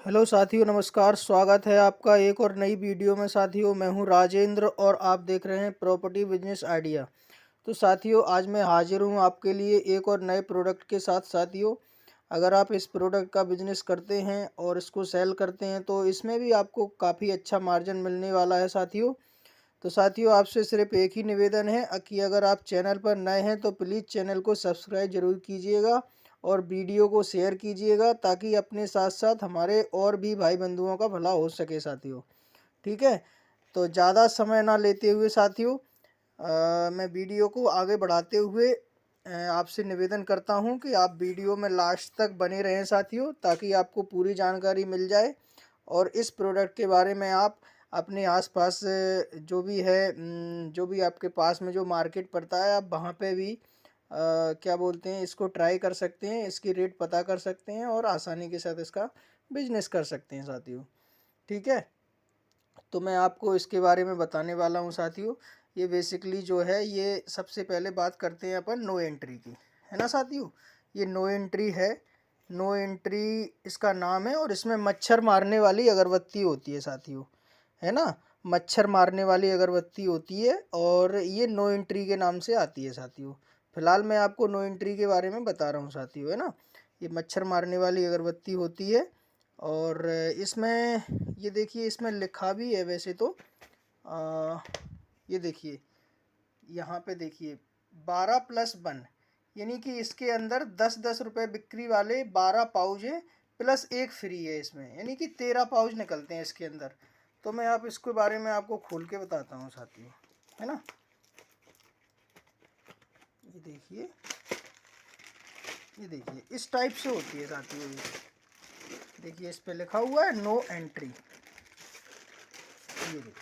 Hello साथियों, नमस्कार। स्वागत है आपका एक और नई वीडियो में। साथियों, मैं हूं राजेंद्र और आप देख रहे हैं प्रॉपर्टी बिजनेस आइडिया। तो साथियों, आज मैं हाजिर हूं आपके लिए एक और नए प्रोडक्ट के साथ। साथियों, अगर आप इस प्रोडक्ट का बिजनेस करते हैं और इसको सेल करते हैं तो इसमें भी आपको काफ़ी अच्छा मार्जिन मिलने वाला है। साथियों, तो साथियों, आपसे सिर्फ एक ही निवेदन है कि अगर आप चैनल पर नए हैं तो प्लीज़ चैनल को सब्सक्राइब जरूर कीजिएगा और वीडियो को शेयर कीजिएगा, ताकि अपने साथ साथ हमारे और भी भाई बंधुओं का भला हो सके। साथियों, ठीक है। तो ज़्यादा समय ना लेते हुए साथियों, मैं वीडियो को आगे बढ़ाते हुए आपसे निवेदन करता हूं कि आप वीडियो में लास्ट तक बने रहें साथियों, ताकि आपको पूरी जानकारी मिल जाए और इस प्रोडक्ट के बारे में आप अपने आसपास जो भी है जो भी आपके पास में जो मार्केट पड़ता है, आप वहाँ पे भी क्या बोलते हैं, इसको ट्राई कर सकते हैं, इसकी रेट पता कर सकते हैं और आसानी के साथ इसका बिजनेस कर सकते हैं साथियों। ठीक है। तो मैं आपको इसके बारे में बताने वाला हूँ साथियों। ये बेसिकली जो है, ये सबसे पहले बात करते हैं अपन नो एंट्री की, है ना साथियों। ये नो एंट्री है। नो एंट्री इसका नाम है और इसमें मच्छर मारने वाली अगरबत्ती होती है साथियों, है ना। मच्छर मारने वाली अगरबत्ती होती है और ये नो एंट्री के नाम से आती है साथियों। फिलहाल मैं आपको नो एंट्री के बारे में बता रहा हूँ साथियों, है ना। ये मच्छर मारने वाली अगरबत्ती होती है और इसमें ये देखिए, इसमें लिखा भी है वैसे तो। आ, ये देखिए, यहाँ पे देखिए 12+1, यानी कि इसके अंदर 10-10 रुपये बिक्री वाले 12 पाउच है, प्लस एक फ्री है इसमें, यानी कि 13 पाउच निकलते हैं इसके अंदर। तो मैं आप इसके बारे में आपको खोल के बताता हूँ साथियों, है ना। ये देखिए, ये देखिए इस टाइप से होती है साथियों। ये देखिए, इस पे लिखा हुआ है नो एंट्री। ये देखिए,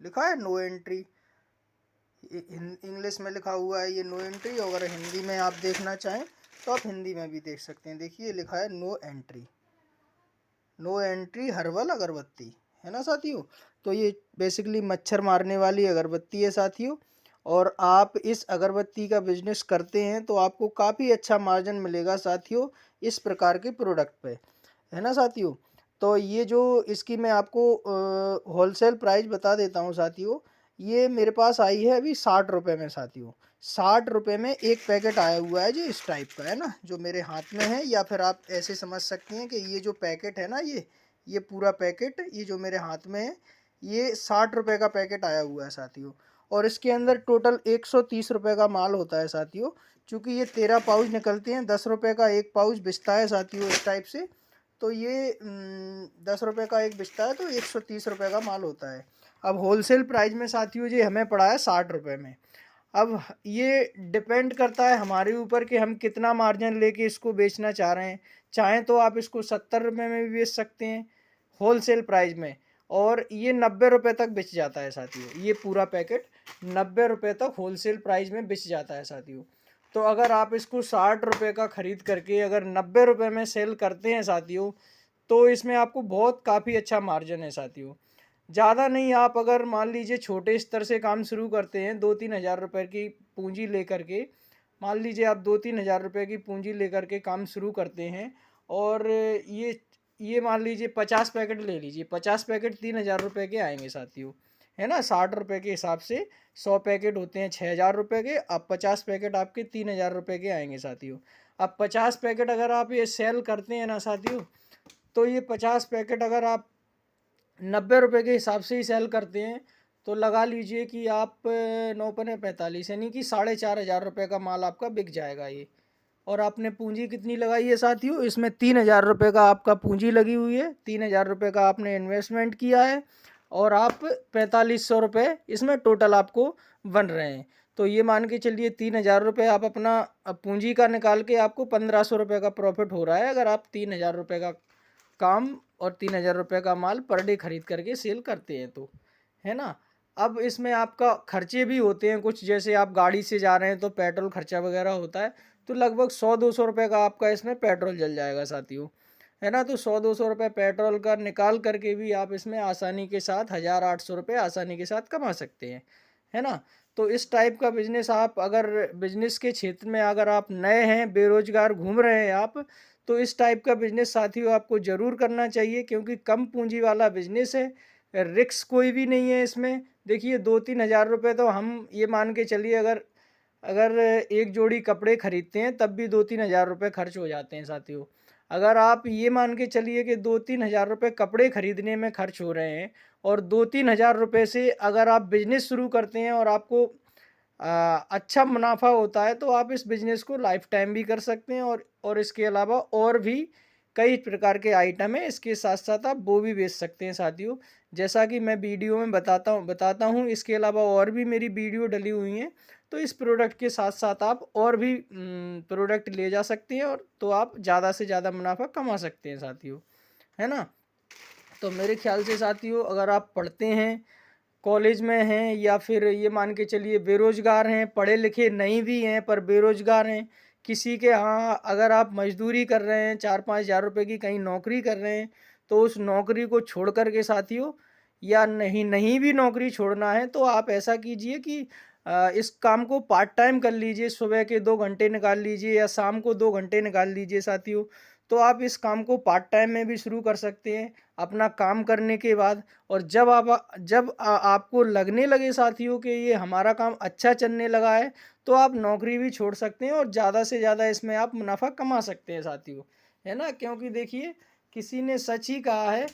लिखा है नो एंट्री। इंग्लिश में लिखा हुआ है ये नो एंट्री, और अगर हिंदी में आप देखना चाहें तो आप हिंदी में भी देख सकते हैं। देखिए, लिखा है no entry, no entry herbal अगरबत्ती, है ना साथियों। तो ये बेसिकली मच्छर मारने वाली अगरबत्ती है साथियों, और आप इस अगरबत्ती का बिजनेस करते हैं तो आपको काफ़ी अच्छा मार्जिन मिलेगा साथियों इस प्रकार के प्रोडक्ट पे, है ना साथियों। तो ये जो इसकी मैं आपको होलसेल प्राइस बता देता हूँ साथियों। ये मेरे पास आई है अभी 60 रुपये में साथियों। 60 रुपये में एक पैकेट आया हुआ है जो इस टाइप का, है ना, जो मेरे हाथ में है। या फिर आप ऐसे समझ सकते हैं कि ये जो पैकेट है ना, ये पूरा पैकेट, ये जो मेरे हाथ में है, ये 60 रुपये का पैकेट आया हुआ है साथियों। और इसके अंदर टोटल 130 रुपये का माल होता है साथियों। चूँकि ये 13 पाउच निकलते हैं, 10 रुपये का एक पाउच बिचता है साथियों इस टाइप से। तो ये 10 रुपये का एक बिचता है, तो 130 रुपये का माल होता है। अब होलसेल प्राइस में साथियों जी हमें पड़ा है 60 रुपये में। अब ये डिपेंड करता है हमारे ऊपर कि हम कितना मार्जिन लेके इसको बेचना चाह रहे हैं। चाहें तो आप इसको 70 रुपये में भी बेच सकते हैं होलसेल प्राइस में, और ये 90 रुपये तक बिच जाता है साथियों। ये पूरा पैकेट 90 रुपये तक होलसेल प्राइस में बिच जाता है साथियों। तो अगर आप इसको 60 रुपये का ख़रीद करके अगर 90 रुपये में सेल करते हैं साथियों, तो इसमें आपको बहुत काफ़ी अच्छा मार्जिन है साथियों। ज़्यादा नहीं, आप अगर मान लीजिए छोटे स्तर से काम शुरू करते हैं, 2-3 हज़ार रुपये की पूंजी लेकर के, मान लीजिए आप 2-3 हज़ार रुपये की पूंजी लेकर के काम शुरू करते हैं, और ये मान लीजिए 50 पैकेट ले लीजिए, 50 पैकेट 3 हज़ार रुपये के आएंगे साथियों, है ना। 60 रुपये के हिसाब से 100 पैकेट होते हैं 6 हज़ार रुपये के। अब 50 पैकेट आपके 3 हज़ार रुपये के आएंगे साथियों। अब 50 पैकेट अगर आप ये सेल करते हैं ना साथियों, तो ये 50 पैकेट अगर आप 90 रुपये के हिसाब से ही सेल करते हैं, तो लगा लीजिए कि आप 9×5=45, यानी कि 4,500 रुपये का माल आपका बिक जाएगा ये। और आपने पूंजी कितनी लगाई है साथियों, इसमें 3 हज़ार रुपये का आपका पूंजी लगी हुई है, 3 हज़ार रुपये का आपने इन्वेस्टमेंट किया है, और आप 4,500 रुपये इसमें टोटल आपको बन रहे हैं। तो ये मान के चलिए 3 हज़ार रुपये आप अपना पूंजी का निकाल के आपको 1,500 रुपये का प्रॉफिट हो रहा है, अगर आप 3 हज़ार रुपये का काम और 3 हज़ार रुपये का माल पर डे खरीद करके सेल करते हैं तो, है ना। अब इसमें आपका खर्चे भी होते हैं कुछ, जैसे आप गाड़ी से जा रहे हैं तो पेट्रोल खर्चा वगैरह होता है, तो लगभग 100-200 रुपये का आपका इसमें पेट्रोल जल जाएगा साथियों, है ना। तो 100-200 रुपये पेट्रोल का निकाल करके भी आप इसमें आसानी के साथ 1,800 रुपये आसानी के साथ कमा सकते हैं, है ना। तो इस टाइप का बिजनेस, आप अगर बिजनेस के क्षेत्र में अगर आप नए हैं, बेरोजगार घूम रहे हैं आप, तो इस टाइप का बिजनेस साथियों आपको ज़रूर करना चाहिए, क्योंकि कम पूंजी वाला बिजनेस है, रिस्क कोई भी नहीं है इसमें। देखिए 2-3 हज़ार रुपये तो हम ये मान के चलिए, अगर अगर एक जोड़ी कपड़े खरीदते हैं तब भी 2-3 हज़ार रुपये खर्च हो जाते हैं साथियों। अगर आप ये मान के चलिए कि 2-3 हज़ार रुपये कपड़े खरीदने में खर्च हो रहे हैं, और 2-3 हज़ार रुपये से अगर आप बिजनेस शुरू करते हैं और आपको अच्छा मुनाफा होता है, तो आप इस बिज़नेस को लाइफ टाइम भी कर सकते हैं, और इसके अलावा और भी कई प्रकार के आइटम हैं, इसके साथ-साथ आप वो भी बेच सकते हैं साथियों। जैसा कि मैं वीडियो में बताता हूँ, इसके अलावा और भी मेरी वीडियो डली हुई हैं, तो इस प्रोडक्ट के साथ-साथ आप और भी प्रोडक्ट ले जा सकते हैं, और तो आप ज़्यादा से ज़्यादा मुनाफा कमा सकते हैं साथियों, है ना? तो मेरे ख़्याल से साथियों, अगर आप पढ़ते हैं, कॉलेज में हैं, या फिर ये मान के चलिए बेरोज़गार हैं, पढ़े लिखे नहीं भी हैं पर बेरोज़गार हैं, किसी के यहाँ अगर आप मज़दूरी कर रहे हैं, 4-5 हज़ार रुपये की कहीं नौकरी कर रहे हैं, तो उस नौकरी को छोड़ कर के साथियों, या नहीं नहीं भी नौकरी छोड़ना है, तो आप ऐसा कीजिए कि इस काम को पार्ट टाइम कर लीजिए, सुबह के 2 घंटे निकाल लीजिए या शाम को 2 घंटे निकाल लीजिए साथियों। तो आप इस काम को पार्ट टाइम में भी शुरू कर सकते हैं, अपना काम करने के बाद। और जब आपको लगने लगे साथियों कि ये हमारा काम अच्छा चलने लगा है, तो आप नौकरी भी छोड़ सकते हैं और ज़्यादा से ज़्यादा इसमें आप मुनाफ़ा कमा सकते हैं साथियों, है ना? क्योंकि देखिए, किसी ने सच ही कहा है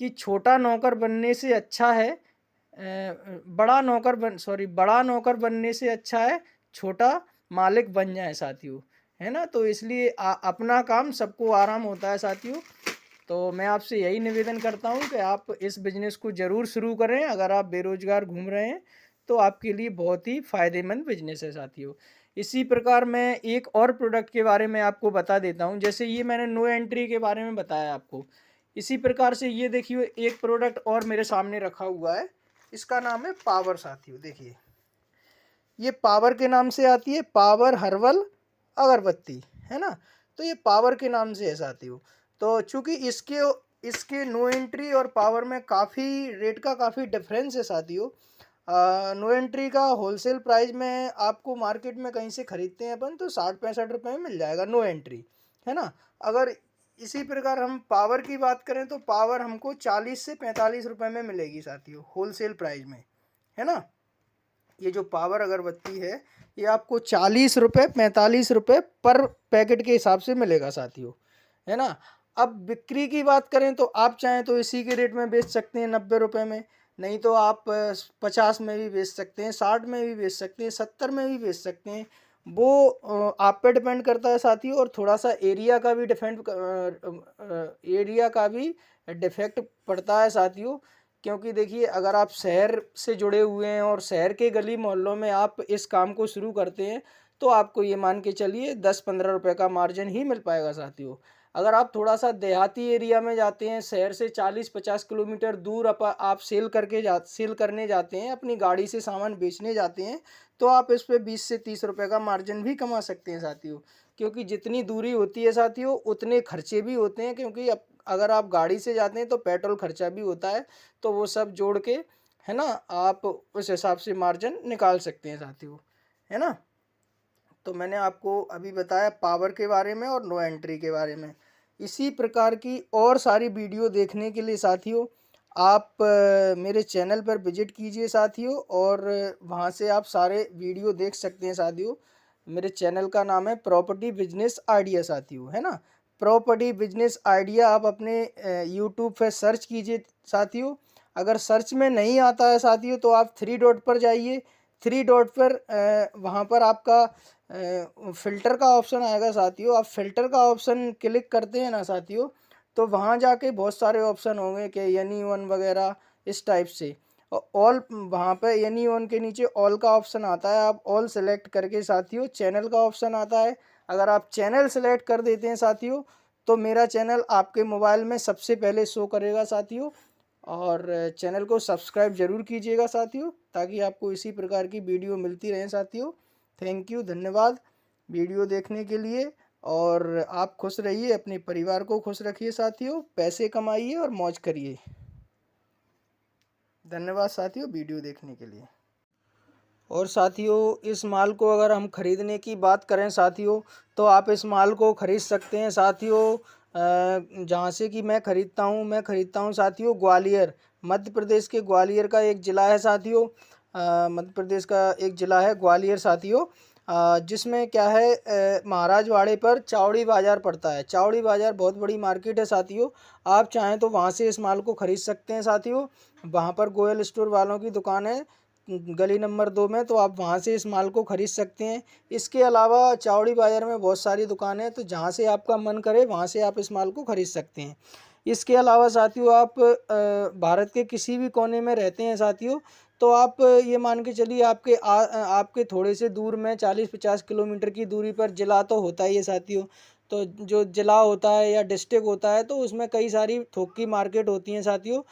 कि छोटा नौकर बनने से अच्छा है, बड़ा नौकर बनने से अच्छा है छोटा मालिक बन जाए साथियों, है ना? तो इसलिए अपना काम सबको आराम होता है साथियों। तो मैं आपसे यही निवेदन करता हूँ कि आप इस बिज़नेस को ज़रूर शुरू करें। अगर आप बेरोज़गार घूम रहे हैं, तो आपके लिए बहुत ही फ़ायदेमंद बिज़नेस है साथियों। इसी प्रकार मैं एक और प्रोडक्ट के बारे में आपको बता देता हूँ। जैसे ये मैंने नो एंट्री के बारे में बताया आपको। इसी प्रकार से ये देखिए, एक प्रोडक्ट और मेरे सामने रखा हुआ है। इसका नाम है पावर साथियों। देखिए, ये पावर के नाम से आती है, पावर हर्बल अगरबत्ती, है ना? तो ये पावर के नाम से है साथियों। तो चूँकि इसके इसके नो एंट्री और पावर में काफ़ी रेट का काफ़ी डिफरेंस है साथियों। नो एंट्री का होलसेल प्राइस में आपको मार्केट में कहीं से खरीदते हैं अपन, तो 60-65 रुपये में मिल जाएगा नो एंट्री, है ना? अगर इसी प्रकार हम पावर की बात करें, तो पावर हमको 40 से 45 रुपये में मिलेगी साथियों, होलसेल प्राइस में, है ना? ये जो पावर अगरबत्ती है, ये आपको 40 रुपये 45 रुपये पर पैकेट के हिसाब से मिलेगा साथियों, है ना? अब बिक्री की बात करें, तो आप चाहें तो इसी के रेट में बेच सकते हैं 90 रुपये में, नहीं तो आप 50 में भी बेच सकते हैं, 60 में भी बेच सकते हैं, 70 में भी बेच सकते हैं। वो आप पे डिपेंड करता है साथियों, और थोड़ा सा एरिया का भी डिफेक्ट पड़ता है साथियों। क्योंकि देखिए, अगर आप शहर से जुड़े हुए हैं और शहर के गली मोहल्लों में आप इस काम को शुरू करते हैं, तो आपको ये मान के चलिए 10-15 रुपये का मार्जिन ही मिल पाएगा साथियों। अगर आप थोड़ा सा देहाती एरिया में जाते हैं, शहर से 40-50 किलोमीटर दूर आप सेल करने जाते हैं, अपनी गाड़ी से सामान बेचने जाते हैं, तो आप इस पे 20 से 30 रुपये का मार्जिन भी कमा सकते हैं साथियों। क्योंकि जितनी दूरी होती है साथियों, उतने खर्चे भी होते हैं, क्योंकि अगर आप गाड़ी से जाते हैं तो पेट्रोल खर्चा भी होता है। तो वो सब जोड़ के, है ना, आप उस हिसाब से मार्जिन निकाल सकते हैं साथियों, है ना? तो मैंने आपको अभी बताया पावर के बारे में और नो एंट्री के बारे में। इसी प्रकार की और सारी वीडियो देखने के लिए साथियों, आप मेरे चैनल पर विजिट कीजिए साथियों, और वहाँ से आप सारे वीडियो देख सकते हैं साथियों। मेरे चैनल का नाम है प्रॉपर्टी बिजनेस आइडिया साथियों, है ना? प्रॉपर्टी बिजनेस आइडिया आप अपने यूट्यूब पर सर्च कीजिए साथियों। अगर सर्च में नहीं आता है साथियों, तो आप 3 डॉट पर जाइए। 3 डॉट पर वहाँ पर आपका फ़िल्टर का ऑप्शन आएगा साथियों। आप फ़िल्टर का ऑप्शन क्लिक करते हैं ना साथियों, तो वहाँ जाके बहुत सारे ऑप्शन होंगे कि एनी वन वगैरह इस टाइप से। ऑल, वहाँ पे एनी वन के नीचे ऑल का ऑप्शन आता है, आप ऑल सेलेक्ट करके साथियों चैनल का ऑप्शन आता है। अगर आप चैनल सेलेक्ट कर देते हैं साथियों, तो मेरा चैनल आपके मोबाइल में सबसे पहले शो करेगा साथियों। और चैनल को सब्सक्राइब ज़रूर कीजिएगा साथियों, ताकि आपको इसी प्रकार की वीडियो मिलती रहें साथियों। थैंक यू, धन्यवाद वीडियो देखने के लिए। और आप खुश रहिए, अपने परिवार को खुश रखिए साथियों, पैसे कमाइए और मौज करिए। धन्यवाद साथियों वीडियो देखने के लिए। और साथियों इस माल को अगर हम ख़रीदने की बात करें साथियों, तो आप इस माल को ख़रीद सकते हैं साथियों। जहाँ से कि मैं ख़रीदता हूँ साथियों ग्वालियर, मध्य प्रदेश के ग्वालियर का एक ज़िला है साथियों। मध्य प्रदेश का एक ज़िला है ग्वालियर साथियों, जिसमें क्या है महाराजवाड़े पर चावड़ी बाज़ार पड़ता है। चावड़ी बाज़ार बहुत बड़ी मार्केट है साथियों। आप चाहें तो वहाँ से इस माल को ख़रीद सकते हैं साथियों। वहाँ पर गोयल स्टोर वालों की दुकान है गली नंबर 2 में, तो आप वहाँ से इस माल को ख़रीद सकते हैं। इसके अलावा चावड़ी बाज़ार में बहुत सारी दुकानें हैं, तो जहाँ से आपका मन करे वहाँ से आप इस माल को ख़रीद सकते हैं। इसके अलावा साथियों आप भारत के किसी भी कोने में रहते हैं साथियों, तो आप ये मान के चलिए आपके थोड़े से दूर में 40-50 किलोमीटर की दूरी पर ज़िला तो होता ही है साथियों। तो जो ज़िला होता है या डिस्ट्रिक्ट होता है, तो उसमें कई सारी थोक की मार्केट होती हैं साथियों।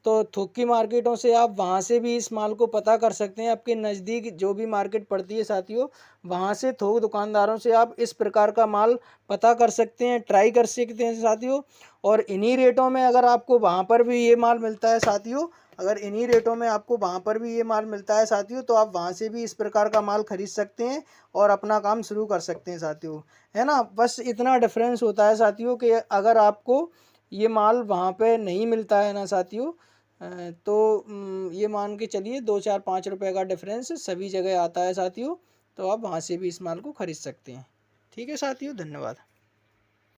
तो थोक की मार्केटों से आप वहाँ से भी इस माल को पता कर सकते हैं। आपके नज़दीक जो भी मार्केट पड़ती है साथियों, वहाँ से थोक दुकानदारों से आप इस प्रकार का माल पता कर सकते हैं, ट्राई कर सकते हैं साथियों। और इन्हीं रेटों में अगर आपको वहाँ पर भी ये माल मिलता है साथियों, अगर इन्हीं रेटों में आपको वहाँ पर भी ये माल मिलता है साथियों, तो आप वहाँ से भी इस प्रकार का माल खरीद सकते हैं और अपना काम शुरू कर सकते हैं साथियों, है ना। बस इतना डिफरेंस होता है साथियों कि अगर आपको ये माल वहाँ पे नहीं मिलता है ना साथियों, तो ये मान के चलिए 2-4-5 रुपए का डिफरेंस सभी जगह आता है साथियों। तो आप वहाँ से भी इस माल को खरीद सकते हैं। ठीक है साथियों, धन्यवाद।